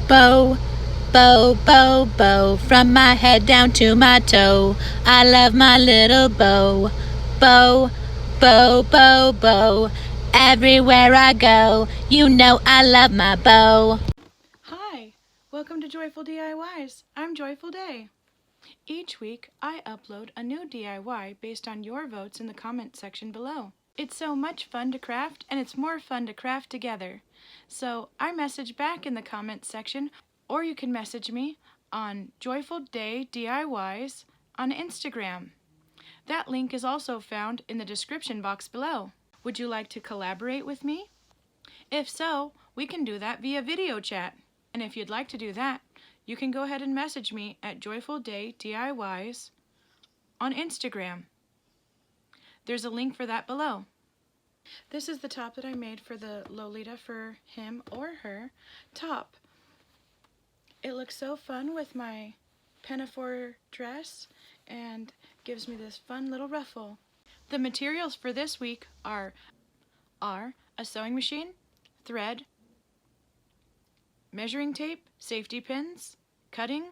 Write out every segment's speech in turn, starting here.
Bow, bow, bow, bow, from my head down to my toe. I love my little bow. Bow, bow, bow, bow, everywhere I go. You know I love my bow. Hi, welcome to Joyful DIYs. I'm Joyful Day. Each week, I upload a new DIY based on your votes in the comment section below. It's so much fun to craft, and it's more fun to craft together. So I message back in the comment section, or you can message me on Joyful Day DIYs on Instagram. That link is also found in the description box below. Would you like to collaborate with me? If so, we can do that via video chat. And if you'd like to do that, you can go ahead and message me at Joyful Day DIYs on Instagram. There's a link for that below. This is the top that I made for the Lolita for him or her top. It looks so fun with my pinafore dress and gives me this fun little ruffle. The materials for this week are a sewing machine, thread, measuring tape, safety pins, cutting,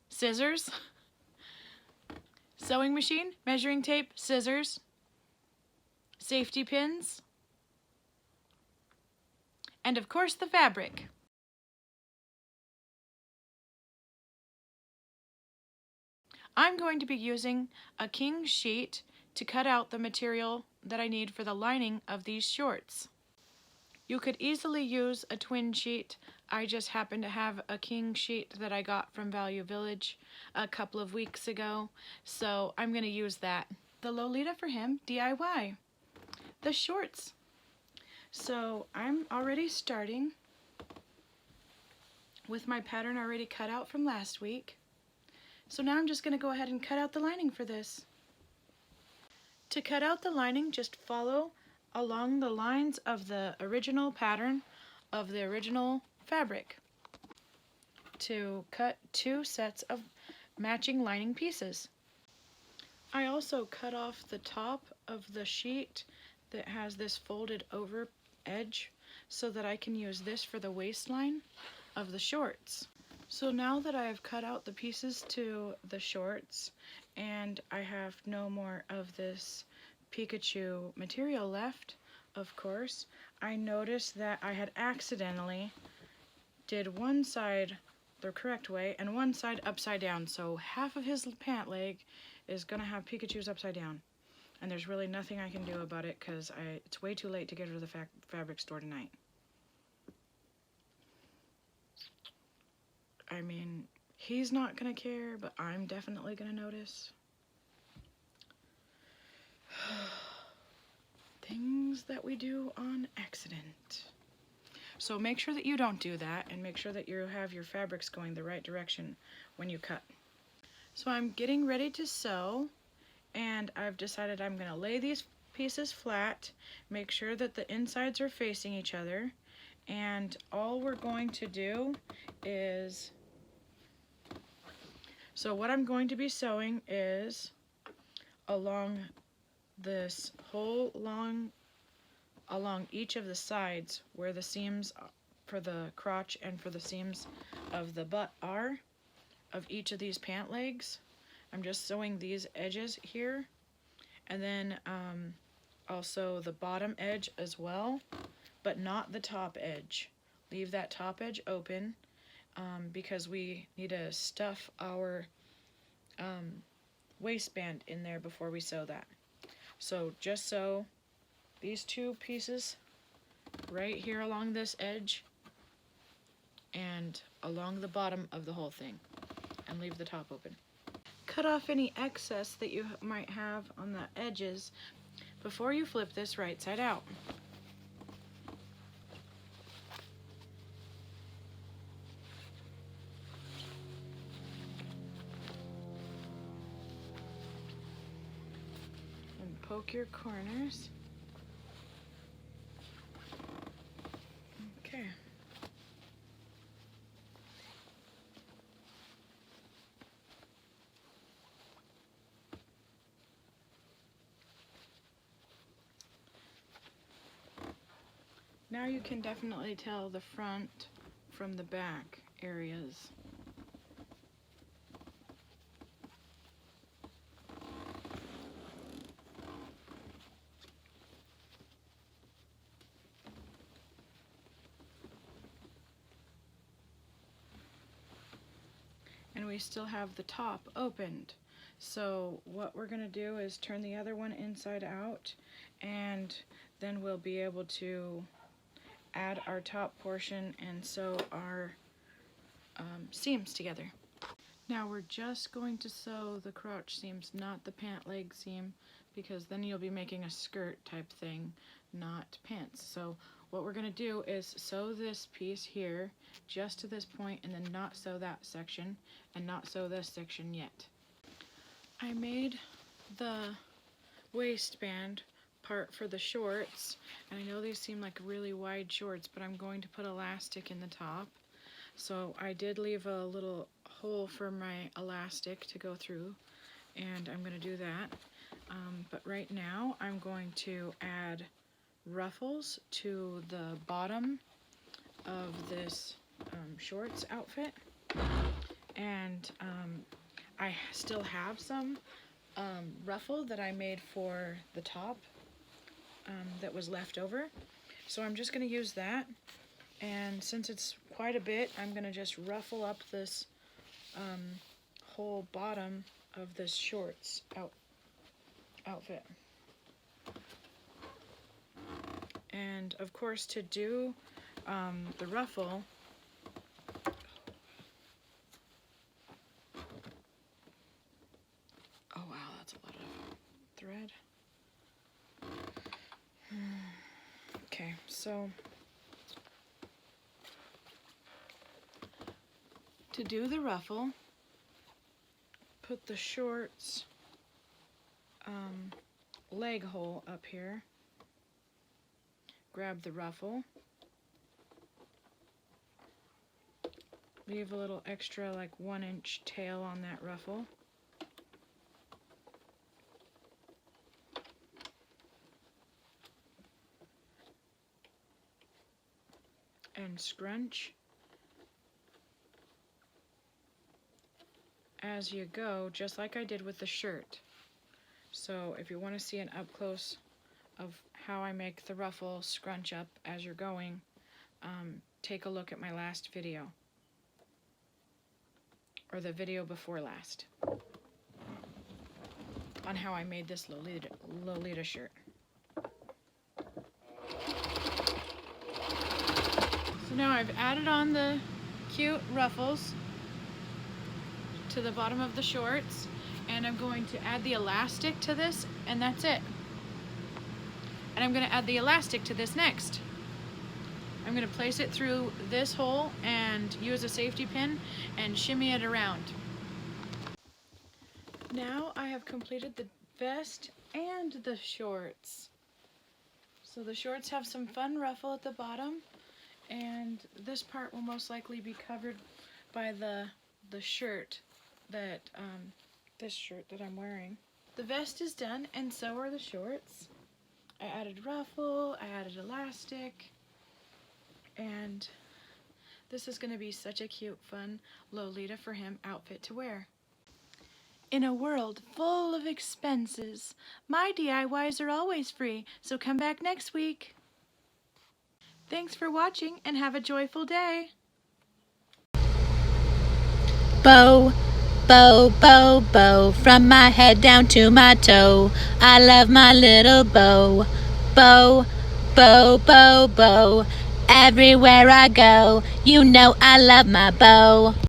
scissors, sewing machine, measuring tape, scissors, safety pins, and of course the fabric. I'm going to be using a king sheet to cut out the material that I need for the lining of these shorts. You could easily use a twin sheet. I just happen to have a king sheet that I got from Value Village a couple of weeks ago, so I'm going to use that. The Lolita for him DIY. The shorts. So I'm already starting with my pattern already cut out from last week. So now I'm just going to go ahead and cut out the lining for this. To cut out the lining, just follow along the lines of the original pattern of the original fabric to cut 2 sets of matching lining pieces. I also cut off the top of the sheet that has this folded over edge so that I can use this for the waistline of the shorts. So now that I have cut out the pieces to the shorts and I have no more of this Pikachu material left, of course, I noticed that I had accidentally did one side the correct way and one side upside down, so half of his pant leg is gonna have Pikachu's upside down, and there's really nothing I can do about it because it's way too late to get her to the fabric store tonight. I mean, he's not gonna care, but I'm definitely gonna notice. Things that we do on accident. So make sure that you don't do that, and make sure that you have your fabrics going the right direction when you cut. So I'm getting ready to sew, and I've decided I'm going to lay these pieces flat, make sure that the insides are facing each other, and all we're going to do is, so what I'm going to be sewing is along this whole along each of the sides where the seams for the crotch and for the seams of the butt are of each of these pant legs. I'm just sewing these edges here, and then also the bottom edge as well, but not the top edge. Leave that top edge open because we need to stuff our waistband in there before we sew that. So just sew these 2 pieces right here along this edge and along the bottom of the whole thing, and leave the top open. Cut off any excess that you might have on the edges before you flip this right side out. And poke your corners. Okay. Now you can definitely tell the front from the back areas. And we still have the top opened. So what we're going to do is turn the other one inside out, and then we'll be able to add our top portion and sew our seams together. Now we're just going to sew the crotch seams, not the pant leg seam, because then you'll be making a skirt type thing, not pants. So what we're going to do is sew this piece here just to this point, and then not sew that section, and not sew this section yet. I made the waistband part for the shorts, and I know these seem like really wide shorts, but I'm going to put elastic in the top. So I did leave a little hole for my elastic to go through, and I'm going to do that. But right now I'm going to add ruffles to the bottom of this shorts outfit, and I still have some ruffle that I made for the top that was left over, so I'm just going to use that. And since it's quite a bit, I'm going to just ruffle up this whole bottom of this shorts outfit. And of course, to do the ruffle, oh wow, that's a lot of thread. Okay, so to do the ruffle, put the shorts leg hole up here, grab the ruffle, leave a little extra like 1-inch tail on that ruffle, and scrunch as you go, just like I did with the shirt. So if you want to see an up close of how I make the ruffle scrunch up as you're going, take a look at my last video, or the video before last, on how I made this Lolita shirt. So now I've added on the cute ruffles to the bottom of the shorts, and I'm going to add the elastic to this, and that's it. And I'm going to add the elastic to this next. I'm going to place it through this hole and use a safety pin and shimmy it around. Now I have completed the vest and the shorts. So the shorts have some fun ruffle at the bottom, and this part will most likely be covered by the shirt that this shirt that I'm wearing. The vest is done, and so are the shorts. I added ruffle, I added elastic, and this is going to be such a cute, fun Lolita for him outfit to wear. In a world full of expenses, my DIYs are always free, so come back next week. Thanks for watching, and have a joyful day. Bow, bow, bow, bow, from my head down to my toe. I love my little bow. Bow, bow, bow, bow, everywhere I go. You know I love my bow.